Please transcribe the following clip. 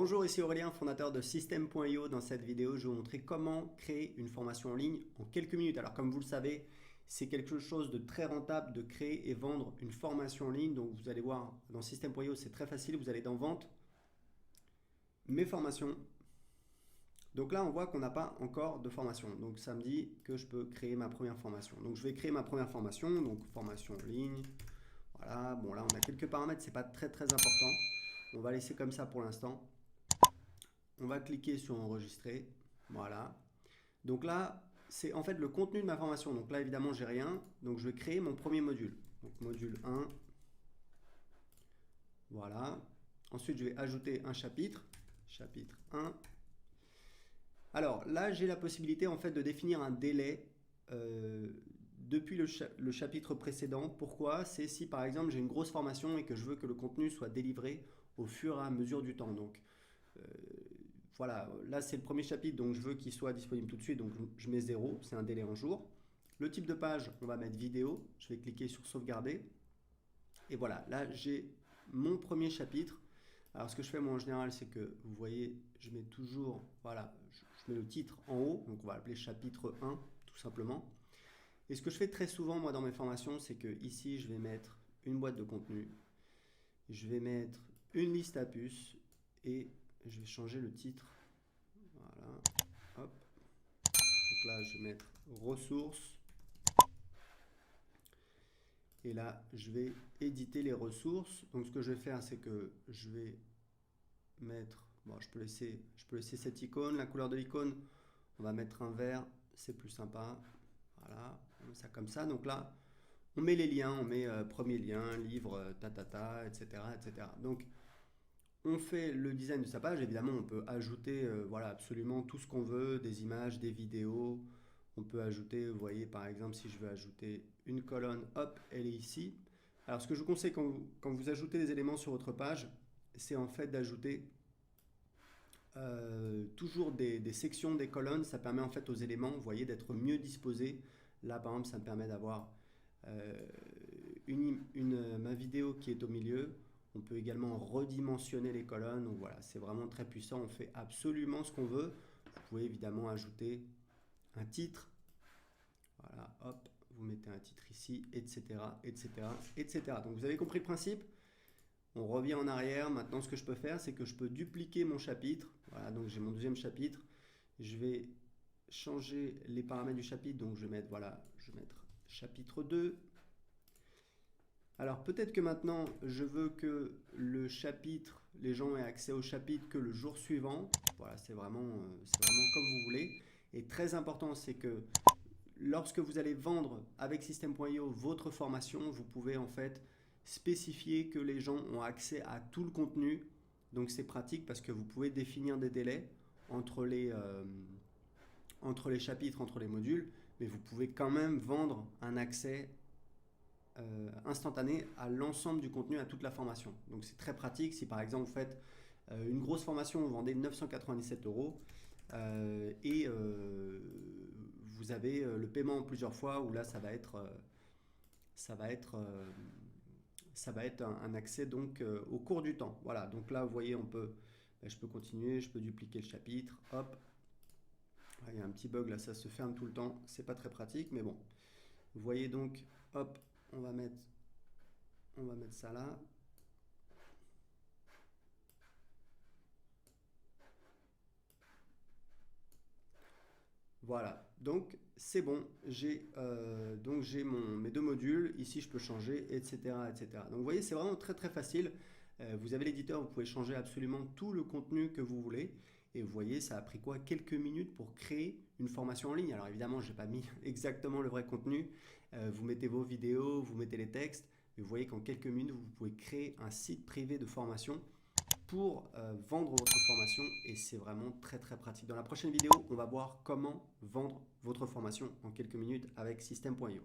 Bonjour, ici Aurélien, fondateur de System.io. Dans cette vidéo, je vais vous montrer comment créer une formation en ligne en quelques minutes. Alors comme vous le savez, c'est quelque chose de très rentable de créer et vendre une formation en ligne. Donc vous allez voir dans System.io, c'est très facile. Vous allez dans Vente, Mes formations. Donc là, on voit qu'on n'a pas encore de formation. Donc ça me dit que je peux créer ma première formation. Donc je vais créer ma première formation, donc formation en ligne. Voilà, bon là on a quelques paramètres, c'est pas très important. On va laisser comme ça pour l'instant. On va cliquer sur enregistrer. Voilà. Donc là, c'est en fait le contenu de ma formation. Donc là, évidemment, j'ai rien. Donc je vais créer mon premier module. Donc module 1. Voilà. Ensuite, je vais ajouter un chapitre. Chapitre 1. Alors là, j'ai la possibilité en fait de définir un délai depuis le chapitre précédent. Pourquoi? C'est si par exemple j'ai une grosse formation et que je veux que le contenu soit délivré au fur et à mesure du temps. Donc voilà, là c'est le premier chapitre, donc je veux qu'il soit disponible tout de suite, donc je mets 0, c'est un délai en jour. Le type de page, on va mettre vidéo, je vais cliquer sur sauvegarder. Et voilà, là j'ai mon premier chapitre. Alors ce que je fais moi en général, c'est que vous voyez, je mets toujours, voilà, je mets le titre en haut, donc on va l'appeler chapitre 1, tout simplement. Et ce que je fais très souvent moi dans mes formations, c'est que ici je vais mettre une boîte de contenu, je vais mettre une liste à puces et je vais changer le titre. Voilà, hop. Donc là, je vais mettre ressources. Et là, je vais éditer les ressources. Donc ce que je vais faire, c'est que je vais mettre, bon, je peux laisser cette icône, la couleur de l'icône, on va mettre un vert, c'est plus sympa. Voilà, on met ça comme ça. Donc là, on met les liens, on met premier lien, livre, etc., etc. Donc on fait le design de sa page. Évidemment, on peut ajouter voilà, absolument tout ce qu'on veut, des images, des vidéos. On peut ajouter, vous voyez, par exemple, si je veux ajouter une colonne, hop, elle est ici. Alors, ce que je vous conseille quand vous ajoutez des éléments sur votre page, c'est en fait d'ajouter toujours des sections, des colonnes. Ça permet en fait aux éléments, vous voyez, d'être mieux disposés. Là, par exemple, ça me permet d'avoir ma vidéo qui est au milieu. On peut également redimensionner les colonnes. Donc voilà, c'est vraiment très puissant. On fait absolument ce qu'on veut. Vous pouvez évidemment ajouter un titre. Voilà, hop, vous mettez un titre ici, etc., etc., etc. Donc vous avez compris le principe. On revient en arrière. Maintenant, ce que je peux faire, c'est que je peux dupliquer mon chapitre. Voilà, donc j'ai mon deuxième chapitre. Je vais changer les paramètres du chapitre. Donc je vais mettre, voilà, je vais mettre chapitre 2. Alors peut-être que maintenant je veux que le chapitre, les gens aient accès au chapitre que le jour suivant. Voilà, c'est vraiment comme vous voulez. Et très important, c'est que lorsque vous allez vendre avec System.io votre formation, vous pouvez en fait spécifier que les gens ont accès à tout le contenu. Donc c'est pratique parce que vous pouvez définir des délais entre les chapitres, entre les modules, mais vous pouvez quand même vendre un accès instantané à l'ensemble du contenu, à toute la formation. Donc c'est très pratique. Si par exemple vous faites une grosse formation, vous vendez 997 € et vous avez le paiement en plusieurs fois, où là ça va être un accès donc au cours du temps. Voilà, donc là vous voyez, je peux continuer, je peux dupliquer le chapitre, hop. Il y a un petit bug là, ça se ferme tout le temps, c'est pas très pratique, mais bon. Vous voyez donc, hop, on va mettre ça là. Voilà, donc c'est bon, j'ai mes deux modules, ici je peux changer, etc., etc. Donc vous voyez, c'est vraiment très facile. Vous avez l'éditeur, vous pouvez changer absolument tout le contenu que vous voulez. Et vous voyez, ça a pris quoi? Quelques minutes pour créer une formation en ligne. Alors évidemment, je n'ai pas mis exactement le vrai contenu. Vous mettez vos vidéos, vous mettez les textes. Et vous voyez qu'en quelques minutes, vous pouvez créer un site privé de formation pour vendre votre formation, et c'est vraiment très pratique. Dans la prochaine vidéo, on va voir comment vendre votre formation en quelques minutes avec System.io.